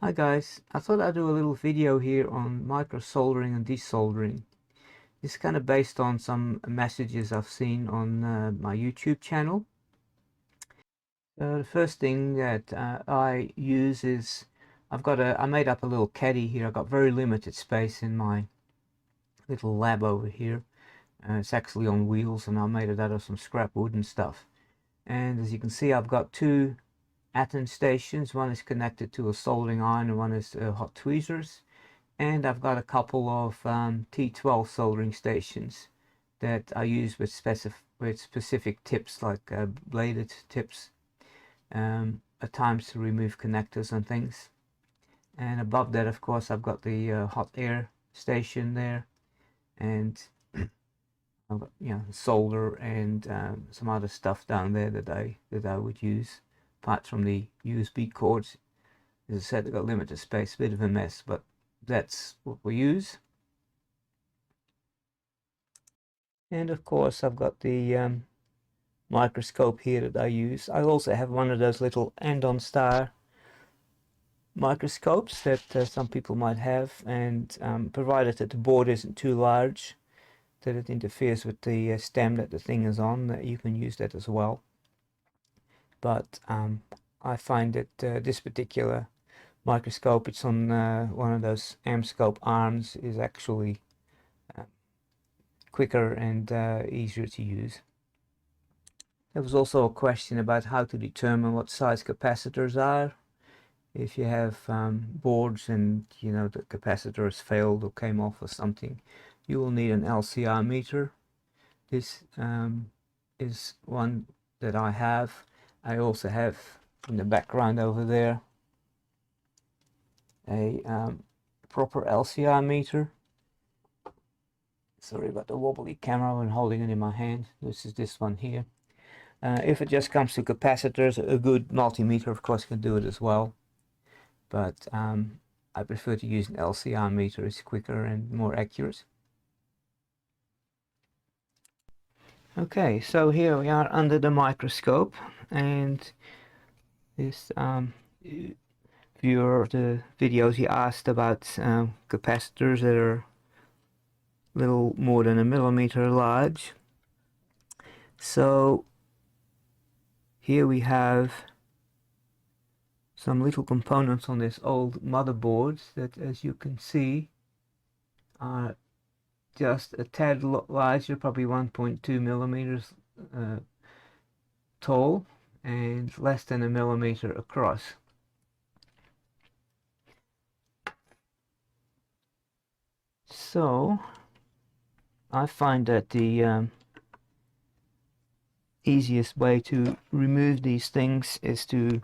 Hi guys, I thought I'd do a little video here on micro-soldering and desoldering. This is kind of based on some messages I've seen on my YouTube channel. The first thing that I use is I made up a little caddy here. I've got very limited space in my little lab over here. It's actually on wheels and I made it out of some scrap wood and stuff. And as you can see, I've got two Atom stations. One is connected to a soldering iron and one is hot tweezers, and I've got a couple of T12 soldering stations that I use with specific tips, like bladed tips, at times to remove connectors and things. And above that, of course, I've got the hot air station there, and I've got, solder and some other stuff down there that I would use. Apart from the USB cords, as I said, they've got limited space, a bit of a mess, but that's what we use. And of course, I've got the microscope here that I use. I also have one of those little end-on star microscopes that some people might have, and provided that the board isn't too large, that it interferes with the stem that the thing is on, that you can use that as well. But I find that this particular microscope, it's on one of those AmScope arms, is actually quicker and easier to use. There was also a question about how to determine what size capacitors are. If you have boards and the capacitor has failed or came off or something, you will need an LCR meter. This is one that I have. I also have in the background over there a proper LCR meter. Sorry about the wobbly camera when holding it in my hand. This is this one here. If it just comes to capacitors, a good multimeter of course can do it as well, but I prefer to use an LCR meter. It's quicker and more accurate. Okay, so here we are under the microscope, and this viewer of the videos, he asked about capacitors that are a little more than a millimeter large. So here we have some little components on this old motherboard that, as you can see, are just a tad larger, probably 1.2 millimeters tall and less than a millimeter across. So I find that the easiest way to remove these things is to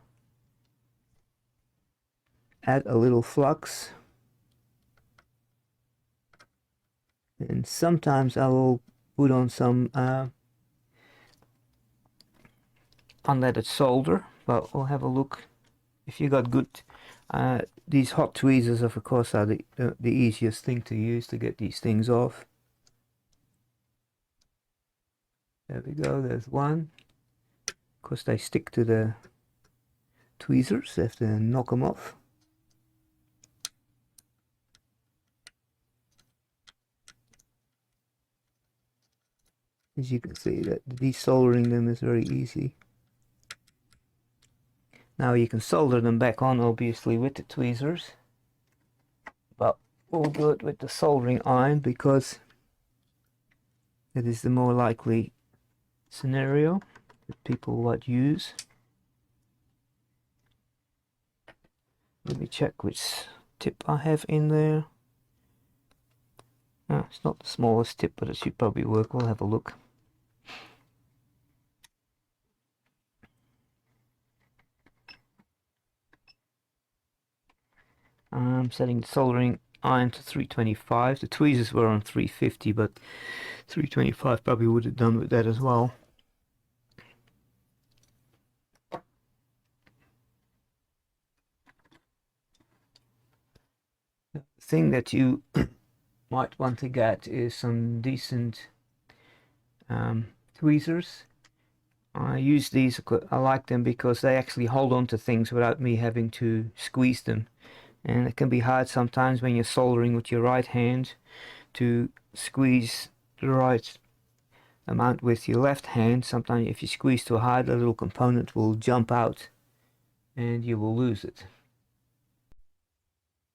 add a little flux, and sometimes I will put on some unleaded solder, but we'll have a look. If you got good these hot tweezers, of course, are the easiest thing to use to get these things off. There we go, there's one. Of course, they stick to the tweezers, you have to knock them off. As you can see, that desoldering them is very easy. Now you can solder them back on, obviously, with the tweezers, but we'll do it with the soldering iron because it is the more likely scenario that people would use. Let me check which tip I have in there. Oh, it's not the smallest tip, but it should probably work. We'll have a look. I'm setting the soldering iron to 325. The tweezers were on 350, but 325 probably would have done with that as well. The thing that you might want to get is some decent tweezers. I use these, I like them because they actually hold on to things without me having to squeeze them. and it can be hard sometimes when you're soldering with your right hand to squeeze the right amount with your left hand. Sometimes if you squeeze too hard, a little component will jump out and you will lose it.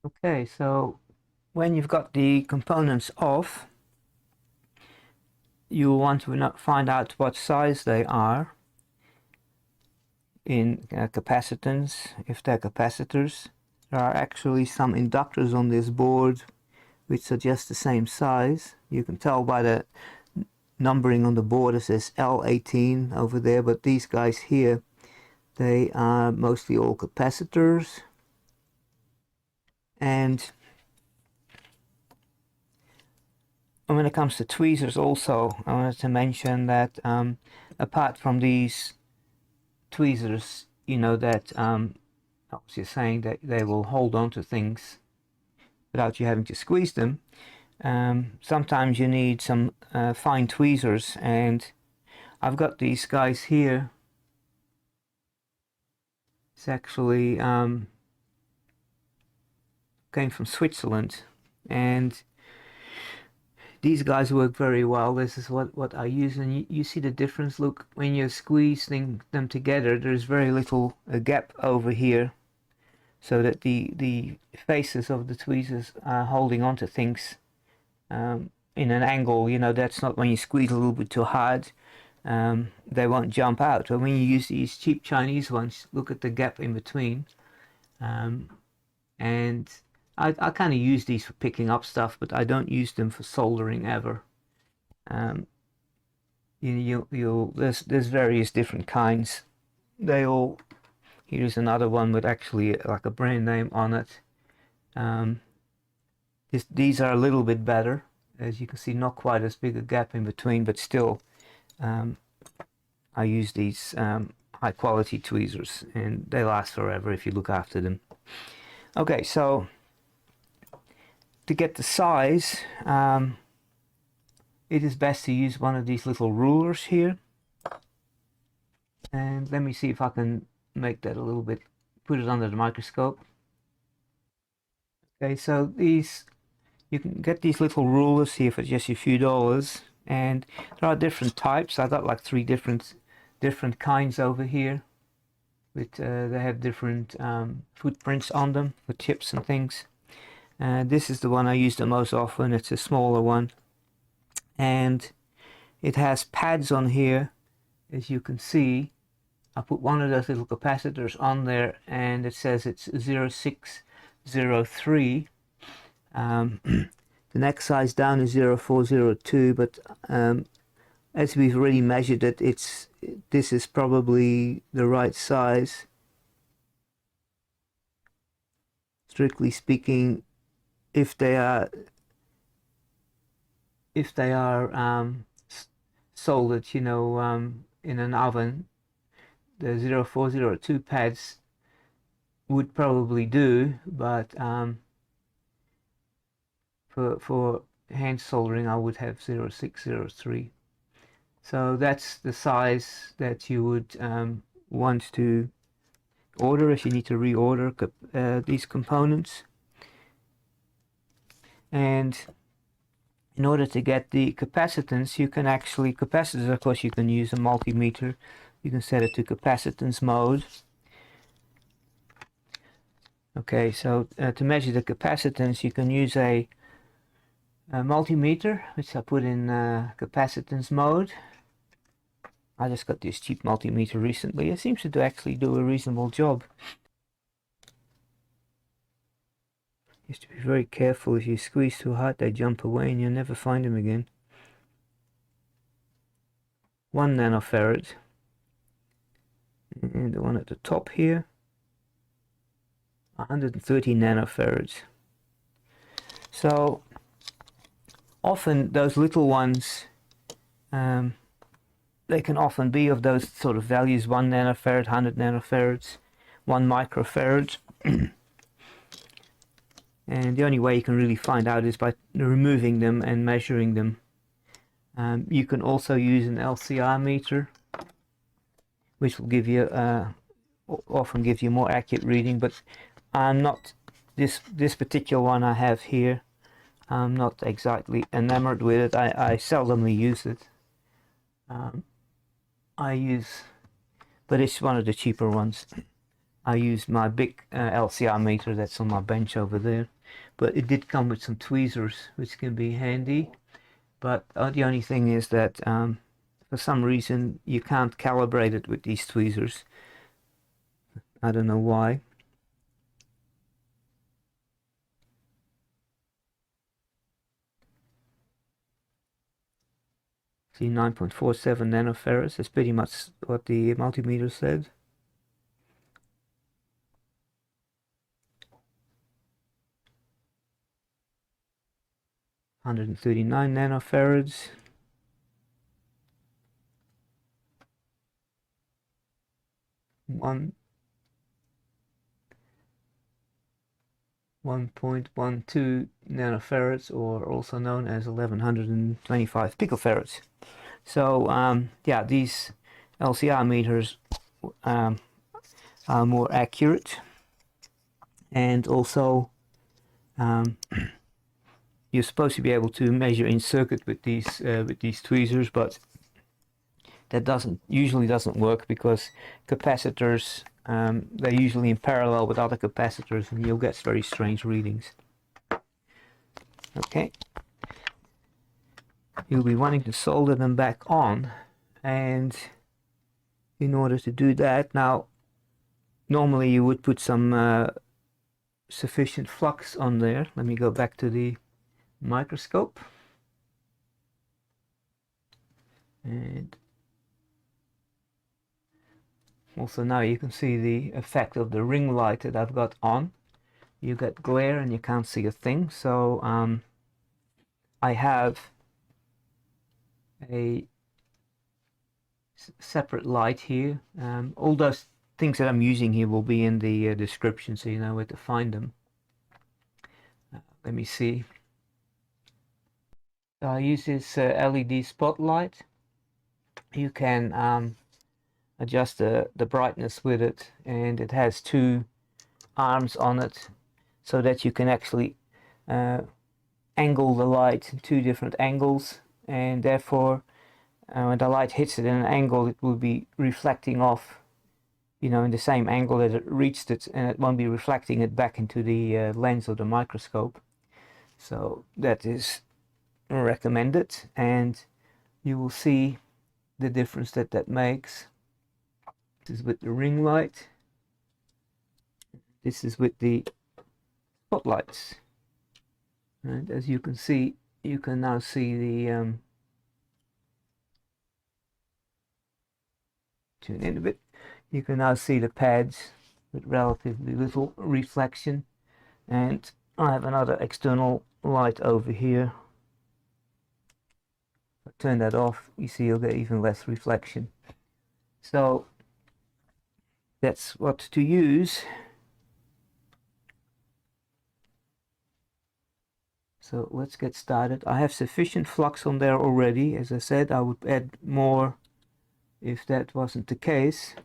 Okay, so when you've got the components off, you want to find out what size they are in capacitance. If they're capacitors, there are actually some inductors on this board which are just the same size. You can tell by the numbering on the board. It says L18 over there, but these guys here, they are mostly all capacitors. And when it comes to tweezers also, I wanted to mention that apart from these tweezers, you know, that obviously saying that they will hold on to things without you having to squeeze them, sometimes you need some fine tweezers, and I've got these guys here. It's actually came from Switzerland, and these guys work very well. This is what I use, and you see the difference. Look, when you squeeze them together, there's very little gap over here, so that the faces of the tweezers are holding onto things in an angle. You know, that's not when you squeeze a little bit too hard, they won't jump out. But when you use these cheap Chinese ones, look at the gap in between. And I kind of use these for picking up stuff, but I don't use them for soldering ever. There's various different kinds. They all, here's another one with actually like a brand name on it. These are a little bit better, as you can see, not quite as big a gap in between, but still, I use these high quality tweezers, and they last forever if you look after them. Okay, so to get the size, it is best to use one of these little rulers here. And let me see if I can make that a little bit, put it under the microscope. Okay, so you can get these little rulers here for just a few dollars, and there are different types. I got like 3 different kinds over here. With they have different footprints on them with chips and things. This is the one I use the most often. It's a smaller one, and it has pads on here, as you can see. I put one of those little capacitors on there, and it says it's 0603. The next size down is 0402, but as we've already measured it, this is probably the right size. Strictly speaking, if they are soldered, you know, in an oven, the 0402 pads would probably do, but for hand soldering I would have 0603. So that's the size that you would want to order if you need to reorder these components. And in order to get the capacitance, you can actually, capacitors, of course, you can use a multimeter. You can set it to capacitance mode. Okay, so to measure the capacitance, you can use a multimeter, which I put in capacitance mode. I just got this cheap multimeter recently. It seems to actually do a reasonable job. You have to be very careful. If you squeeze too hard, they jump away and you'll never find them again. 1 nanofarad. And the one at the top here, 130 nanofarads. So often those little ones, they can often be of those sort of values: 1 nanofarad, 100 nanofarads, 1 microfarad. And the only way you can really find out is by removing them and measuring them. You can also use an LCR meter, which will give you often gives you more accurate reading, but I'm not this particular one I have here, I'm not exactly enamored with it. I seldomly use it. But it's one of the cheaper ones. I use my big LCR meter that's on my bench over there, but it did come with some tweezers which can be handy, but the only thing is that for some reason you can't calibrate it with these tweezers. I don't know why. See, 9.47 nanofarads, that's pretty much what the multimeter said. $139 nanofarads. One 1.12 nanofarads, or also known as 1125 picofarads. So yeah, these LCR meters are more accurate, and also you're supposed to be able to measure in circuit with these tweezers, but that usually doesn't work, because capacitors, they're usually in parallel with other capacitors, and you'll get very strange readings. Okay, you'll be wanting to solder them back on, and in order to do that, now normally you would put some sufficient flux on there. Let me go back to the microscope, and also now you can see the effect of the ring light that I've got on. You get glare and you can't see a thing. So I have a separate light here. All those things that I'm using here will be in the description, so you know where to find them. Let me see. So I use this LED spotlight. You can adjust the brightness with it, and it has two arms on it, so that you can actually angle the light in two different angles, and therefore when the light hits it in an angle, it will be reflecting off, you know, in the same angle that it reached it, and it won't be reflecting it back into the lens of the microscope. So that is recommended, and you will see the difference that makes. This is with the ring light. This is with the spotlights. And as you can see, you can now see the tune in a bit. You can now see the pads with relatively little reflection, and I have another external light over here. If I turn that off, you see you'll get even less reflection. So that's what to use. So let's get started. I have sufficient flux on there already. As I said, I would add more if that wasn't the case.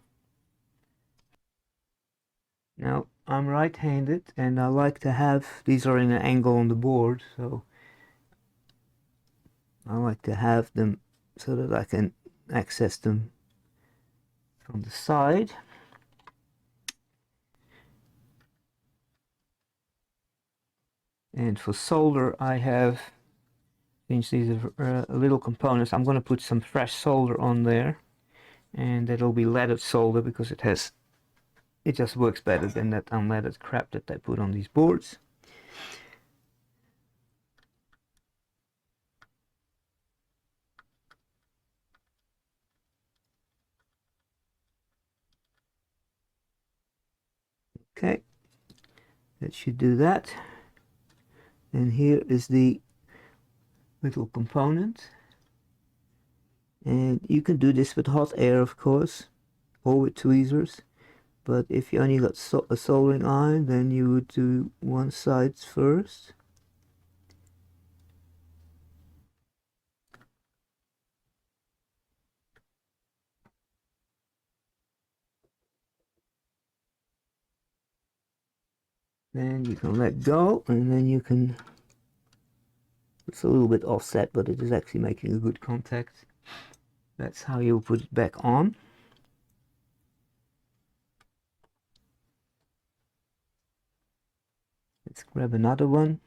Now I'm right-handed, and I like to have, these are in an angle on the board, so I like to have them so that I can access them from the side. And for solder, I have, since these are little components, I'm going to put some fresh solder on there, and that'll be leaded solder, because it just works better than that unleaded crap that they put on these boards. Okay, that should do that. And here is the little component, and you can do this with hot air, of course, or with tweezers, but if you only got a soldering iron, then you would do one side first. Then you can let go, and then you can, it's a little bit offset, but it is actually making a good contact. That's how you'll put it back on. Let's grab another one.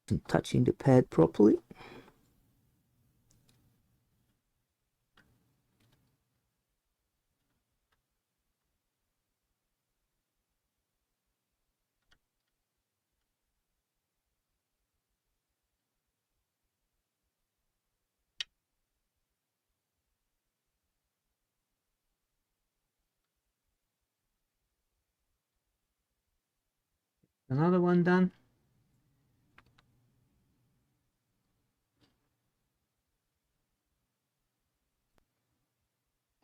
And touching the pad properly. Another one done.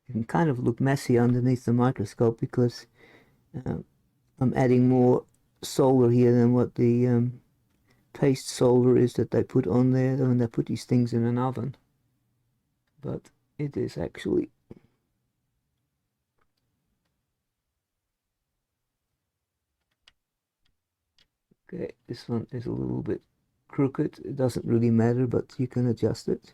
It can kind of look messy underneath the microscope because I'm adding more solder here than what the paste solder is that they put on there when they put these things in an oven. But it is actually okay. This one is a little bit crooked. It doesn't really matter, but you can adjust it.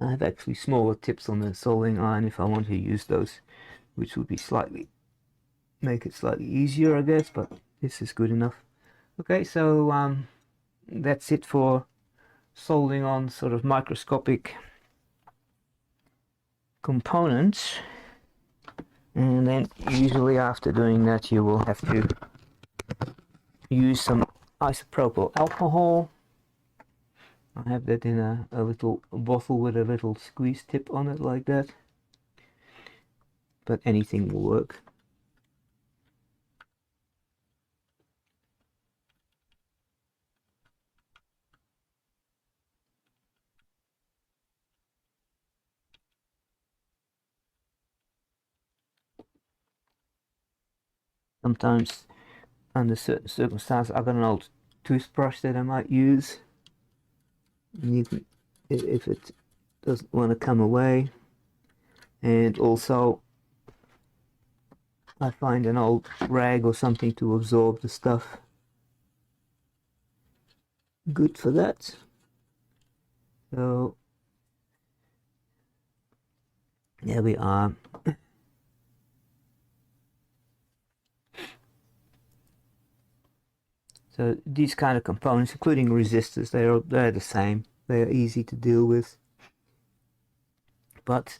I have actually smaller tips on the soldering iron if I want to use those, which would be make it slightly easier, I guess, but this is good enough. Okay, so that's it for soldering on sort of microscopic components. And then usually after doing that you will have to use some isopropyl alcohol. I have that in a little bottle with a little squeeze tip on it like that, but anything will work. Sometimes under certain circumstances I've got an old toothbrush that I might use, and you can, if it doesn't want to come away. And also I find an old rag or something to absorb the stuff. Good for that. So there we are. So these kind of components, including resistors, they're the same. They are easy to deal with. But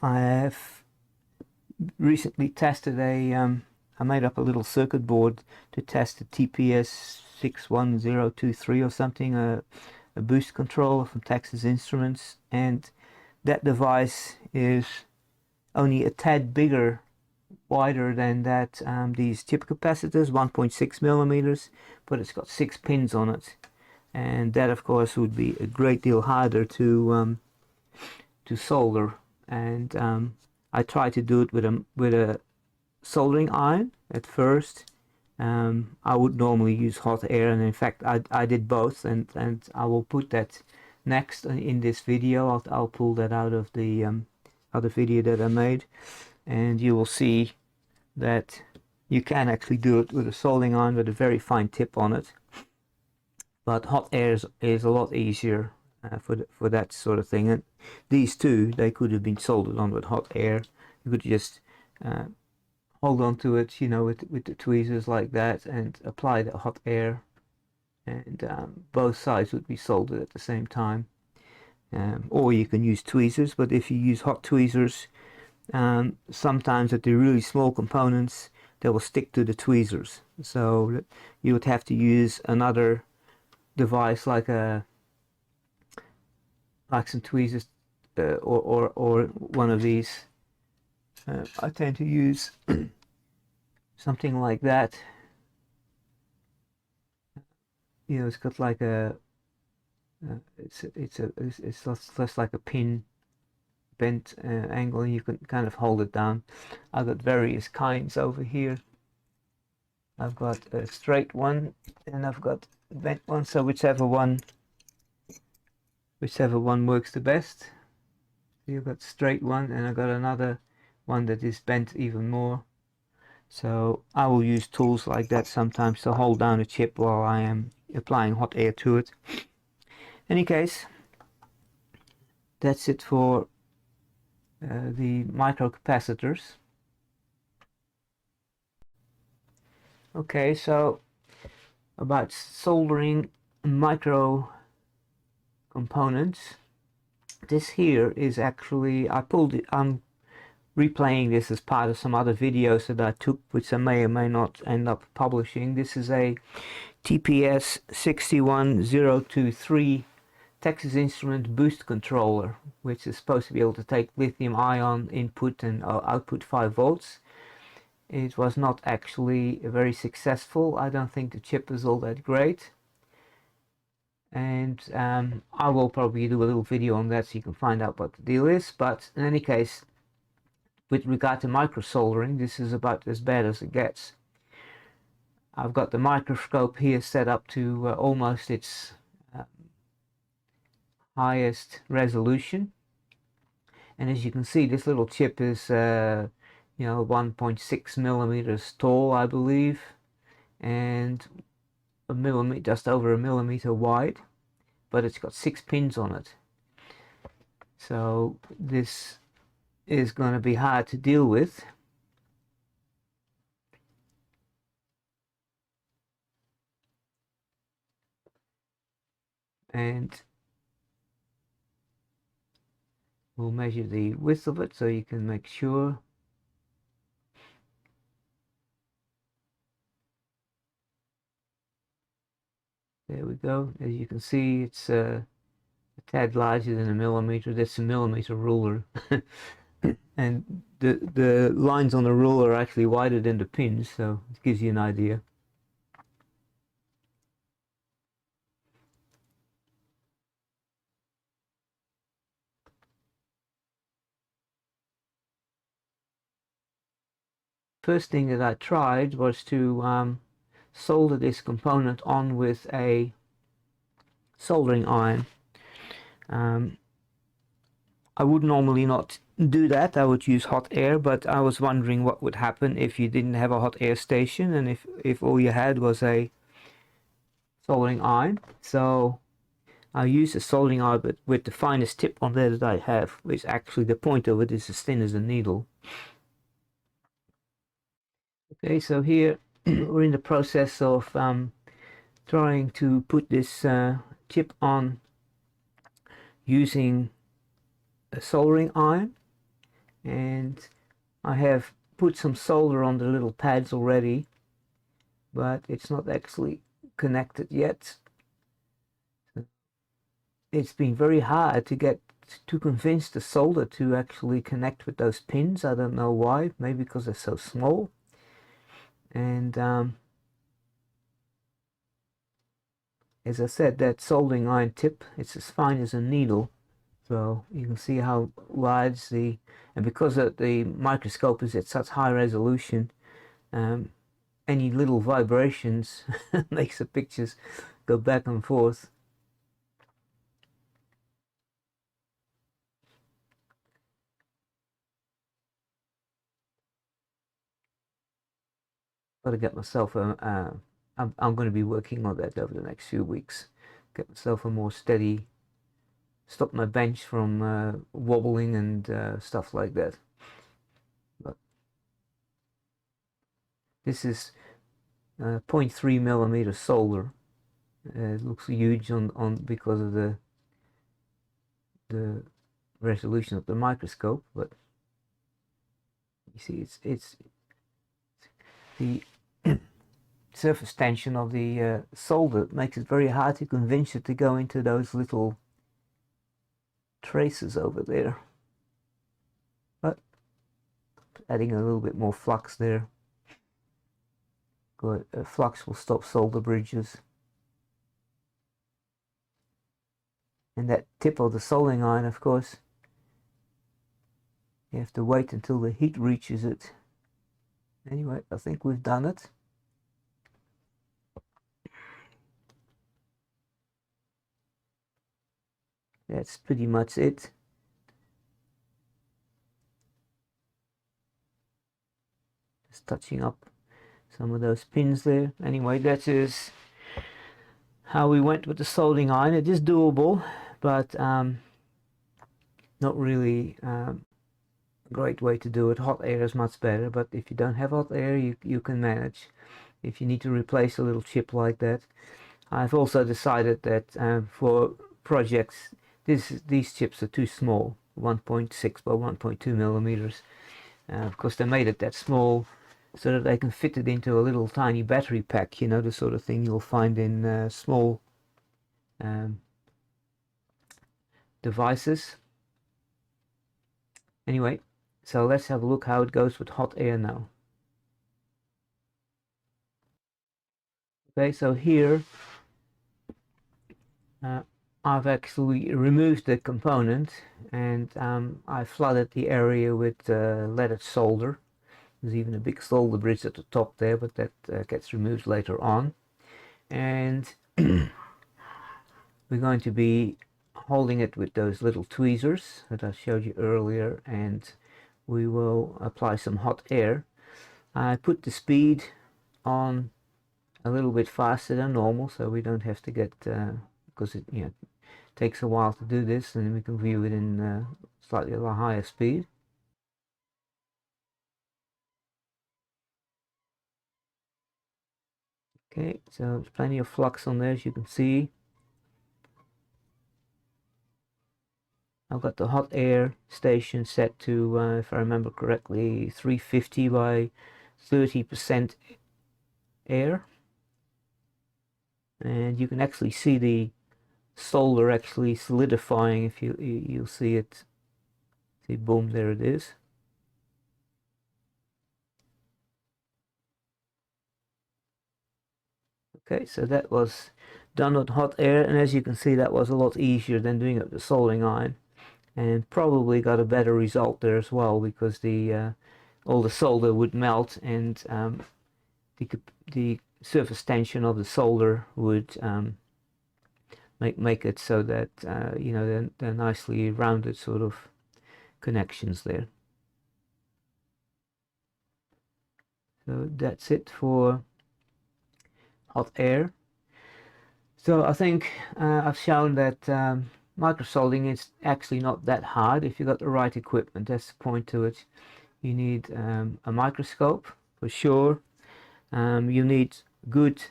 I have recently tested I made up a little circuit board to test the TPS 61023 or something, a boost controller from Texas Instruments, and that device is only a tad bigger, wider than that these chip capacitors, 1.6 millimeters, but it's got 6 pins on it, and that of course would be a great deal harder to solder. And I tried to do it with a soldering iron at first. I would normally use hot air, and in fact I did both, and I will put that next in this video. I'll pull that out of the other video that I made, and you will see that you can actually do it with a soldering iron with a very fine tip on it. But hot air is a lot easier for that sort of thing. And these two, they could have been soldered on with hot air. You could just hold on to it, you know, with the tweezers like that, and apply the hot air, and both sides would be soldered at the same time. Or you can use tweezers, but if you use hot tweezers, sometimes at the really small components they will stick to the tweezers, so you would have to use another device like some tweezers, or one of these. I tend to use something like that. You know, it's got like it's less like a pin bent angle, and you can kind of hold it down. I've got various kinds over here. I've got a straight one and I've got a bent one, so whichever one works the best. You've got straight one, and I've got another one that is bent even more. So I will use tools like that sometimes to hold down a chip while I am applying hot air to it. In any case, that's it for the microcapacitors. Okay, so about soldering micro components. This here is actually, I'm replaying this as part of some other videos that I took, which I may or may not end up publishing. This is a TPS 61023 Texas Instrument boost controller, which is supposed to be able to take lithium ion input and output 5 volts. It was not actually very successful. I don't think the chip is all that great, and I will probably do a little video on that so you can find out what the deal is. But in any case, with regard to micro-soldering, this is about as bad as it gets. I've got the microscope here set up to almost its highest resolution, and as you can see, this little chip is 1.6 millimeters tall, I believe, and just over a millimeter wide, but it's got 6 pins on it. So this is going to be hard to deal with. And we'll measure the width of it so you can make sure. There we go. As you can see, it's a tad larger than a millimeter. That's a millimeter ruler. And the lines on the ruler are actually wider than the pins, so it gives you an idea. First thing that I tried was to solder this component on with a soldering iron. I would normally not do that. I would use hot air, but I was wondering what would happen if you didn't have a hot air station and if all you had was a soldering iron. So I used a soldering iron, but with the finest tip on there that I have, which actually the point of it is as thin as a needle. Okay, so here we're in the process of trying to put this chip on using a soldering iron, and I have put some solder on the little pads already, but it's not actually connected yet. It's been very hard to convince the solder to actually connect with those pins. I don't know why, maybe because they're so small. And as I said, that soldering iron tip, it's as fine as a needle. So you can see how large and because the microscope is at such high resolution, any little vibrations makes the pictures go back and forth. Got to get myself I'm going to be working on that over the next few weeks. Get myself a more steady, stop my bench from wobbling and stuff like that. But this is 0.3 millimeter solder. It looks huge on because of the resolution of the microscope, but you see it's the surface tension of the solder makes it very hard to convince it to go into those little traces over there. But adding a little bit more flux there. Good. Flux will stop solder bridges. And that tip of the soldering iron, of course, You have to wait until the heat reaches it. Anyway, I think we've done it. That's pretty much it. Just touching up some of those pins there. Anyway, that is how we went with the soldering iron. It is doable, but not really a great way to do it. Hot air is much better, but if you don't have hot air, you can manage. If you need to replace a little chip like that. I've also decided that for projects, these chips are too small, 1.6 by 1.2 millimeters. Of course, they made it that small so that they can fit it into a little tiny battery pack, you know, the sort of thing you'll find in small devices. Anyway, so let's have a look how it goes with hot air now. Okay, so here I've actually removed the component, and I flooded the area with leaded solder. There's even a big solder bridge at the top there, but that gets removed later on. And we're going to be holding it with those little tweezers that I showed you earlier, and we will apply some hot air. I put the speed on a little bit faster than normal, so we don't have to get because it takes a while to do this, and we can view it in slightly higher speed. Okay, so there's plenty of flux on there, as you can see. I've got the hot air station set to, if I remember correctly, 350 by 30% air. And you can actually see the solder actually solidifying. If you'll see it. See, boom, there it is. Okay, so that was done with hot air, and as you can see, that was a lot easier than doing it with the soldering iron, and probably got a better result there as well, because the all the solder would melt, and the surface tension of the solder would make it so that you know, they're nicely rounded sort of connections there. So that's it for hot air. So I think I've shown that micro-soldering is actually not that hard if you've got the right equipment. That's the point to it. You need a microscope for sure. You need good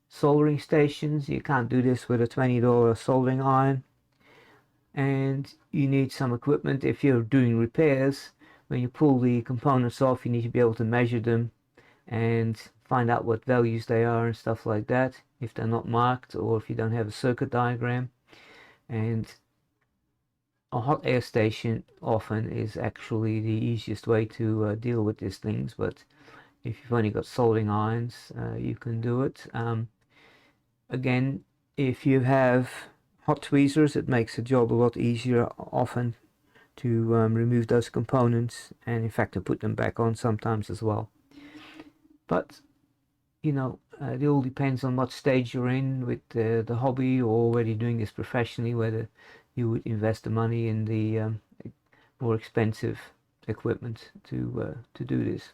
soldering stations. You can't do this with a $20 soldering iron. And you need some equipment if you're doing repairs. When you pull the components off, you need to be able to measure them and find out what values they are and stuff like that, if they're not marked or if you don't have a circuit diagram. And a hot air station often is actually the easiest way to deal with these things, but if you've only got soldering irons, you can do it. Again, if you have hot tweezers, it makes the job a lot easier often to remove those components, and in fact to put them back on sometimes as well. But you know, it all depends on what stage you're in with the hobby, or whether you're doing this professionally, whether you would invest the money in the more expensive equipment to do this.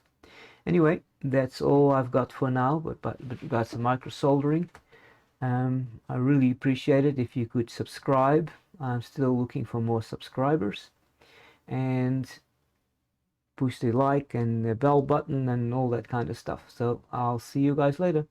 Anyway, that's all I've got for now, but regards to micro soldering. I really appreciate it if you could subscribe. I'm still looking for more subscribers, and push the like and the bell button and all that kind of stuff. So I'll see you guys later.